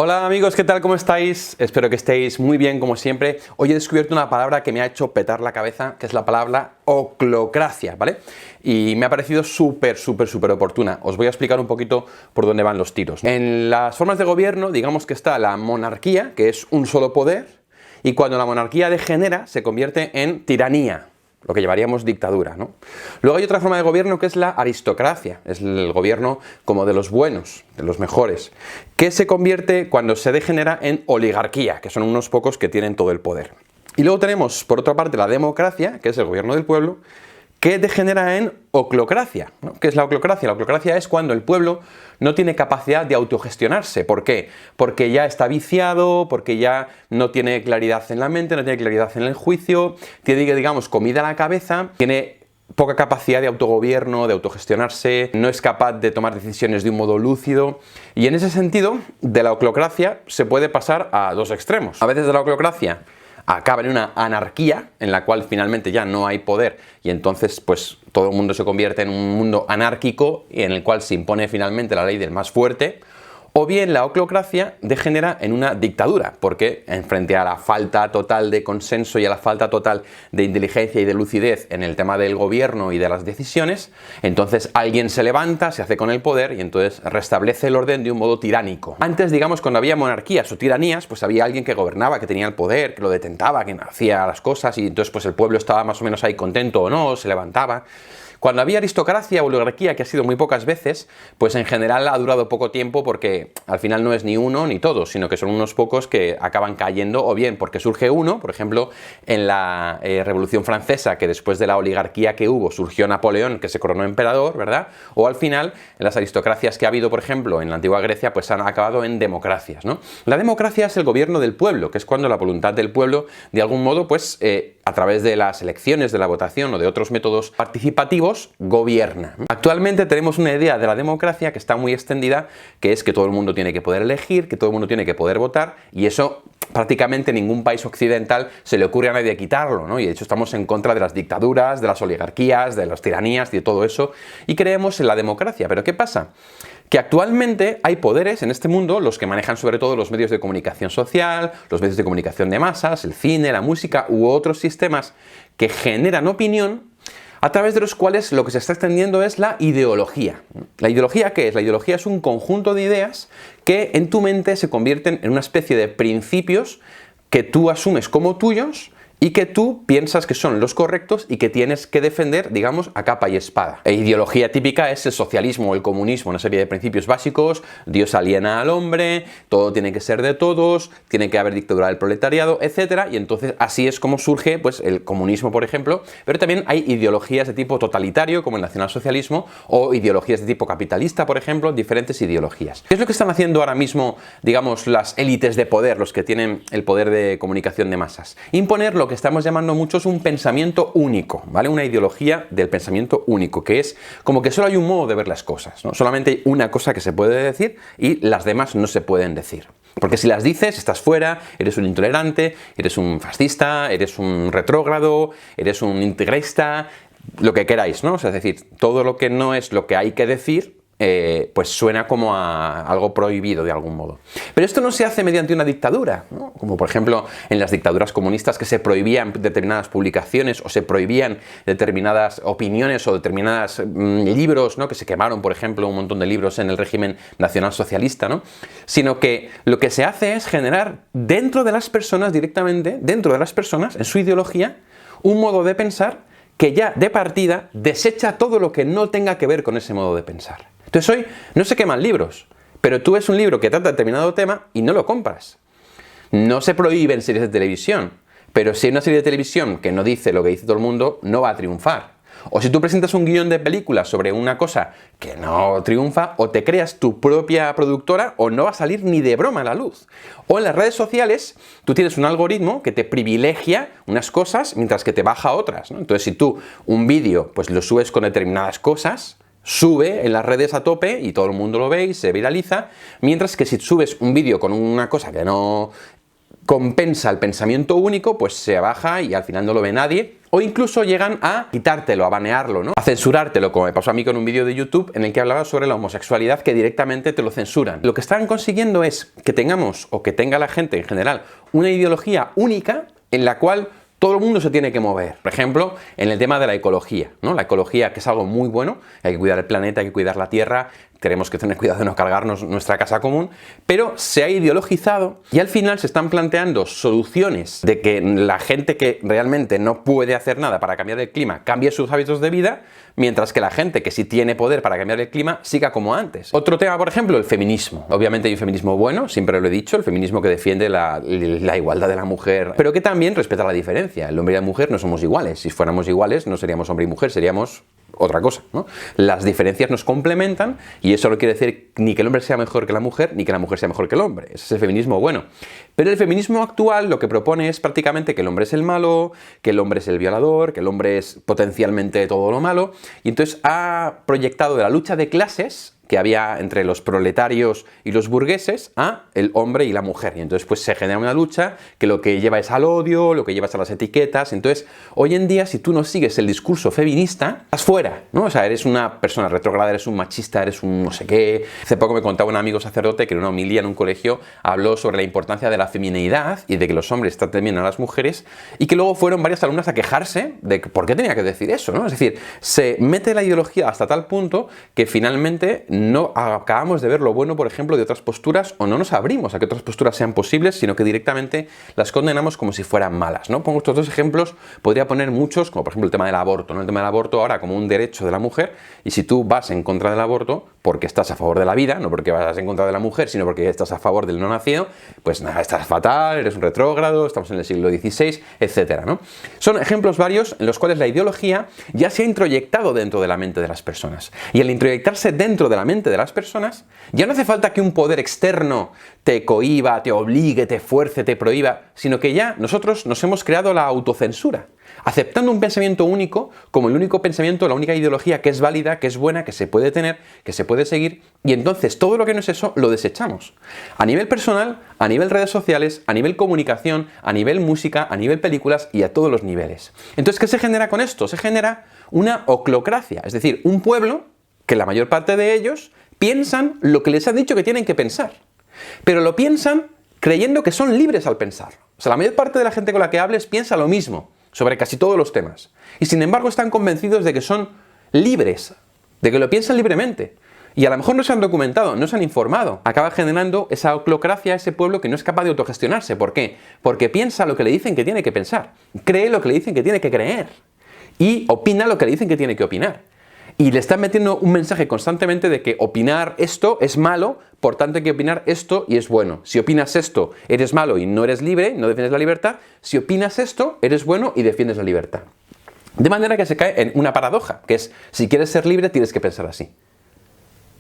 Hola amigos, ¿qué tal? ¿Cómo estáis? Espero que estéis muy bien como siempre. Hoy he descubierto una palabra que me ha hecho petar la cabeza, que es la palabra oclocracia, ¿vale? Y me ha parecido súper oportuna. Os voy a explicar un poquito por dónde van los tiros. En las formas de gobierno, digamos que está la monarquía, que es un solo poder, y cuando la monarquía degenera, se convierte en tiranía, lo que llamaríamos dictadura, ¿no? Luego hay otra forma de gobierno que es la aristocracia, es el gobierno como de los buenos, de los mejores, que se convierte cuando se degenera en oligarquía, que son unos pocos que tienen todo el poder. Y luego tenemos, por otra parte, la democracia, que es el gobierno del pueblo, que degenera en oclocracia, ¿no? ¿Qué es la oclocracia? La oclocracia es cuando el pueblo no tiene capacidad de autogestionarse. ¿Por qué? Porque ya está viciado, porque ya no tiene claridad en la mente, no tiene claridad en el juicio, tiene, digamos, comida a la cabeza, tiene poca capacidad de autogobierno, de autogestionarse, no es capaz de tomar decisiones de un modo lúcido. Y en ese sentido, de la oclocracia se puede pasar a dos extremos. A veces de la oclocracia acaba en una anarquía en la cual finalmente ya no hay poder y entonces pues todo el mundo se convierte en un mundo anárquico y en el cual se impone finalmente la ley del más fuerte. O bien la oclocracia degenera en una dictadura, porque frente a la falta total de consenso y a la falta total de inteligencia y de lucidez en el tema del gobierno y de las decisiones, entonces alguien se levanta, se hace con el poder y entonces restablece el orden de un modo tiránico. Antes, digamos, cuando había monarquías o tiranías, pues había alguien que gobernaba, que tenía el poder, que lo detentaba, que hacía las cosas y entonces pues el pueblo estaba más o menos ahí contento o no, se levantaba. Cuando había aristocracia o oligarquía, que ha sido muy pocas veces, pues en general ha durado poco tiempo porque al final no es ni uno ni todos, sino que son unos pocos que acaban cayendo, o bien porque surge uno, por ejemplo, en la Revolución Francesa, que después de la oligarquía que hubo surgió Napoleón, que se coronó emperador, ¿verdad? O al final, en las aristocracias que ha habido, por ejemplo, en la antigua Grecia, pues han acabado en democracias, ¿no? La democracia es el gobierno del pueblo, que es cuando la voluntad del pueblo, de algún modo, pues a través de las elecciones, de la votación o de otros métodos participativos, gobierna. Actualmente tenemos una idea de la democracia que está muy extendida, que es que todo el mundo tiene que poder elegir, que todo el mundo tiene que poder votar, y eso prácticamente ningún país occidental se le ocurre a nadie quitarlo, ¿no? Y de hecho estamos en contra de las dictaduras, de las oligarquías, de las tiranías y de todo eso, y creemos en la democracia. ¿Pero qué pasa? Que actualmente hay poderes en este mundo, los que manejan sobre todo los medios de comunicación social, los medios de comunicación de masas, el cine, la música u otros sistemas que generan opinión, a través de los cuales lo que se está extendiendo es la ideología. ¿La ideología qué es? La ideología es un conjunto de ideas que en tu mente se convierten en una especie de principios que tú asumes como tuyos y que tú piensas que son los correctos y que tienes que defender, digamos, a capa y espada. La ideología típica es el socialismo o el comunismo, una serie de principios básicos: Dios aliena al hombre, todo tiene que ser de todos, tiene que haber dictadura del proletariado, etc. Y entonces así es como surge pues, el comunismo, por ejemplo, pero también hay ideologías de tipo totalitario, como el nacionalsocialismo, o ideologías de tipo capitalista, por ejemplo, diferentes ideologías. ¿Qué es lo que están haciendo ahora mismo, digamos, las élites de poder, los que tienen el poder de comunicación de masas? Imponer lo que estamos llamando muchos un pensamiento único, ¿vale? Una ideología del pensamiento único, que es como que solo hay un modo de ver las cosas, ¿no? Solamente hay una cosa que se puede decir y las demás no se pueden decir. Porque si las dices, estás fuera, eres un intolerante, eres un fascista, eres un retrógrado, eres un integrista, lo que queráis, ¿no? O sea, es decir, todo lo que no es lo que hay que decir, pues suena como a algo prohibido de algún modo. Pero esto no se hace mediante una dictadura, ¿no? Como por ejemplo en las dictaduras comunistas, que se prohibían determinadas publicaciones o se prohibían determinadas opiniones o determinados libros, ¿no? Que se quemaron, por ejemplo, un montón de libros en el régimen nacionalsocialista, ¿no? Sino que lo que se hace es generar dentro de las personas, directamente, dentro de las personas, en su ideología, un modo de pensar que ya de partida desecha todo lo que no tenga que ver con ese modo de pensar. Entonces hoy no se queman libros, pero tú ves un libro que trata determinado tema y no lo compras. No se prohíben series de televisión, pero si hay una serie de televisión que no dice lo que dice todo el mundo, no va a triunfar. O si tú presentas un guión de película sobre una cosa que no triunfa, o te creas tu propia productora o no va a salir ni de broma a la luz. O en las redes sociales tú tienes un algoritmo que te privilegia unas cosas mientras que te baja otras, ¿no? Entonces si tú un vídeo pues lo subes con determinadas cosas, sube en las redes a tope y todo el mundo lo ve y se viraliza, mientras que si subes un vídeo con una cosa que no compensa el pensamiento único, pues se baja y al final no lo ve nadie, o incluso llegan a quitártelo, a banearlo, ¿no? A censurártelo, como me pasó a mí con un vídeo de YouTube en el que hablaba sobre la homosexualidad, que directamente te lo censuran. Lo que están consiguiendo es que tengamos, o que tenga la gente en general, una ideología única en la cual todo el mundo se tiene que mover. Por ejemplo, en el tema de la ecología, ¿no? La ecología, que es algo muy bueno, hay que cuidar el planeta, hay que cuidar la tierra, tenemos que tener cuidado de no cargarnos nuestra casa común, pero se ha ideologizado y al final se están planteando soluciones de que la gente que realmente no puede hacer nada para cambiar el clima cambie sus hábitos de vida, mientras que la gente que sí tiene poder para cambiar el clima siga como antes. Otro tema, por ejemplo, el feminismo. Obviamente hay un feminismo bueno, siempre lo he dicho, el feminismo que defiende la igualdad de la mujer, pero que también respeta la diferencia. El hombre y la mujer no somos iguales. Si fuéramos iguales, no seríamos hombre y mujer, seríamos otra cosa, ¿no? Las diferencias nos complementan y eso no quiere decir ni que el hombre sea mejor que la mujer, ni que la mujer sea mejor que el hombre. Ese es el feminismo bueno. Pero el feminismo actual lo que propone es prácticamente que el hombre es el malo, que el hombre es el violador, que el hombre es potencialmente todo lo malo, y entonces ha proyectado de la lucha de clases que había entre los proletarios y los burgueses a el hombre y la mujer. Y entonces pues se genera una lucha que lo que lleva es al odio, lo que lleva es a las etiquetas. Entonces, hoy en día, si tú no sigues el discurso feminista, estás fuera, ¿no? O sea, eres una persona retrógrada, eres un machista, eres un no sé qué. Hace poco me contaba un amigo sacerdote que en una homilía en un colegio habló sobre la importancia de la femineidad y de que los hombres traten bien a las mujeres, y que luego fueron varias alumnas a quejarse de por qué tenía que decir eso, ¿no? Es decir, se mete la ideología hasta tal punto que finalmente no acabamos de ver lo bueno, por ejemplo, de otras posturas, o no nos abrimos a que otras posturas sean posibles, sino que directamente las condenamos como si fueran malas, ¿no? Pongo estos dos ejemplos, podría poner muchos, como por ejemplo el tema del aborto, ¿no? El tema del aborto ahora como un derecho de la mujer, y si tú vas en contra del aborto porque estás a favor de la vida, no porque vas en contra de la mujer, sino porque estás a favor del no nacido, pues nada, estás fatal, eres un retrógrado, estamos en el siglo XVI, etcétera, ¿no? Son ejemplos varios en los cuales la ideología ya se ha introyectado dentro de la mente de las personas. Y al introyectarse dentro de la mente de las personas, ya no hace falta que un poder externo te cohíba, te obligue, te fuerce, te prohíba, sino que ya nosotros nos hemos creado la autocensura, aceptando un pensamiento único como el único pensamiento, la única ideología que es válida, que es buena, que se puede tener, que se puede seguir, y entonces todo lo que no es eso lo desechamos. A nivel personal, a nivel redes sociales, a nivel comunicación, a nivel música, a nivel películas y a todos los niveles. Entonces, ¿qué se genera con esto? Se genera una oclocracia, es decir, un pueblo que la mayor parte de ellos piensan lo que les han dicho que tienen que pensar, pero lo piensan creyendo que son libres al pensar. O sea, la mayor parte de la gente con la que hables piensa lo mismo sobre casi todos los temas, y sin embargo están convencidos de que son libres, de que lo piensan libremente, y a lo mejor no se han documentado, no se han informado. Acaba generando esa oclocracia, ese pueblo que no es capaz de autogestionarse. ¿Por qué? Porque piensa lo que le dicen que tiene que pensar, cree lo que le dicen que tiene que creer, y opina lo que le dicen que tiene que opinar. Y le están metiendo un mensaje constantemente de que opinar esto es malo, por tanto hay que opinar esto y es bueno. Si opinas esto, eres malo y no eres libre, no defiendes la libertad. Si opinas esto, eres bueno y defiendes la libertad. De manera que se cae en una paradoja, que es, si quieres ser libre, tienes que pensar así.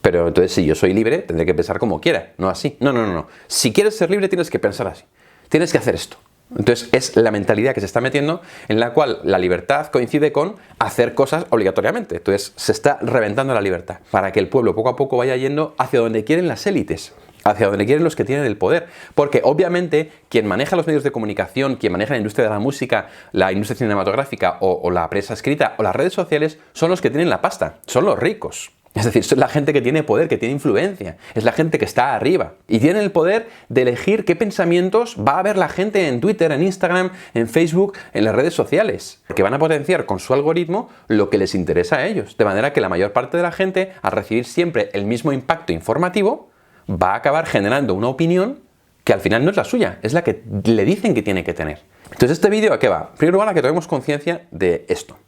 Pero entonces, si yo soy libre, tendré que pensar como quiera, no así. No. Si quieres ser libre, tienes que pensar así. Tienes que hacer esto. Entonces es la mentalidad que se está metiendo, en la cual la libertad coincide con hacer cosas obligatoriamente. Entonces se está reventando la libertad para que el pueblo poco a poco vaya yendo hacia donde quieren las élites, hacia donde quieren los que tienen el poder. Porque obviamente quien maneja los medios de comunicación, quien maneja la industria de la música, la industria cinematográfica o la prensa escrita o las redes sociales son los que tienen la pasta, son los ricos. Es decir, es la gente que tiene poder, que tiene influencia, es la gente que está arriba y tiene el poder de elegir qué pensamientos va a ver la gente en Twitter, en Instagram, en Facebook, en las redes sociales, que van a potenciar con su algoritmo lo que les interesa a ellos, de manera que la mayor parte de la gente, al recibir siempre el mismo impacto informativo, va a acabar generando una opinión que al final no es la suya, es la que le dicen que tiene que tener. Entonces, ¿este vídeo a qué va? En primer lugar, a que tomemos conciencia de esto.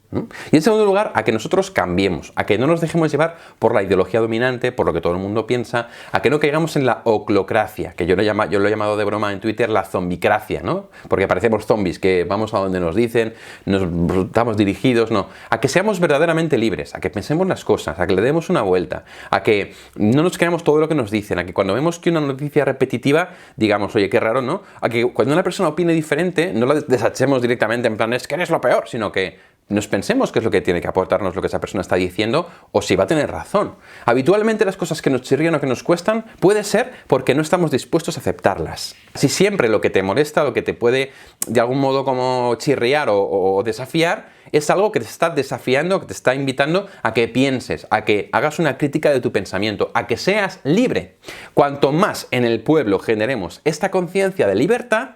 Y en segundo lugar, a que nosotros cambiemos, a que no nos dejemos llevar por la ideología dominante, por lo que todo el mundo piensa, a que no caigamos en la oclocracia, que yo lo he llamado de broma en Twitter la zombicracia, ¿no? Porque parecemos zombies, que vamos a donde nos dicen, nos estamos dirigidos, no. A que seamos verdaderamente libres, a que pensemos las cosas, a que le demos una vuelta, a que no nos creamos todo lo que nos dicen, a que cuando vemos que una noticia repetitiva, digamos, oye, qué raro, ¿no? A que cuando una persona opine diferente, no la desechemos directamente en plan, es que eres lo peor, sino que nos pensemos qué es lo que tiene que aportarnos lo que esa persona está diciendo o si va a tener razón. Habitualmente las cosas que nos chirrían o que nos cuestan puede ser porque no estamos dispuestos a aceptarlas. Si siempre lo que te molesta, lo que te puede de algún modo como chirriar o desafiar, es algo que te está desafiando, que te está invitando a que pienses, a que hagas una crítica de tu pensamiento, a que seas libre. Cuanto más en el pueblo generemos esta conciencia de libertad,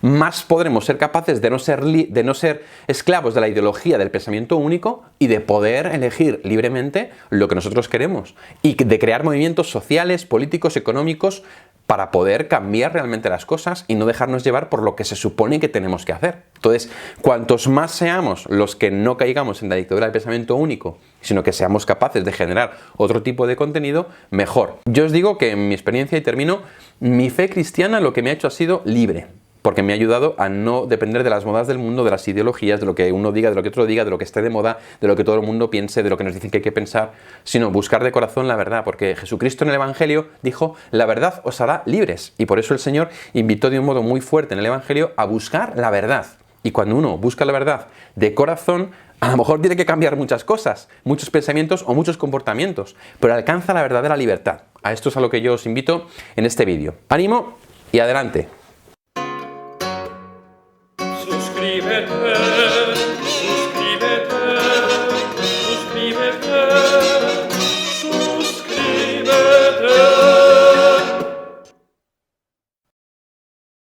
más podremos ser capaces de no ser esclavos de la ideología del pensamiento único y de poder elegir libremente lo que nosotros queremos y de crear movimientos sociales, políticos, económicos para poder cambiar realmente las cosas y no dejarnos llevar por lo que se supone que tenemos que hacer. Entonces, cuantos más seamos los que no caigamos en la dictadura del pensamiento único, sino que seamos capaces de generar otro tipo de contenido, mejor. Yo os digo que en mi experiencia, y termino, mi fe cristiana lo que me ha hecho ha sido libre. Porque me ha ayudado a no depender de las modas del mundo, de las ideologías, de lo que uno diga, de lo que otro diga, de lo que esté de moda, de lo que todo el mundo piense, de lo que nos dicen que hay que pensar, sino buscar de corazón la verdad, porque Jesucristo en el Evangelio dijo, la verdad os hará libres, y por eso el Señor invitó de un modo muy fuerte en el Evangelio a buscar la verdad. Y cuando uno busca la verdad de corazón, a lo mejor tiene que cambiar muchas cosas, muchos pensamientos o muchos comportamientos, pero alcanza la verdadera libertad. A esto es a lo que yo os invito en este vídeo. ¡Ánimo y adelante! Suscríbete.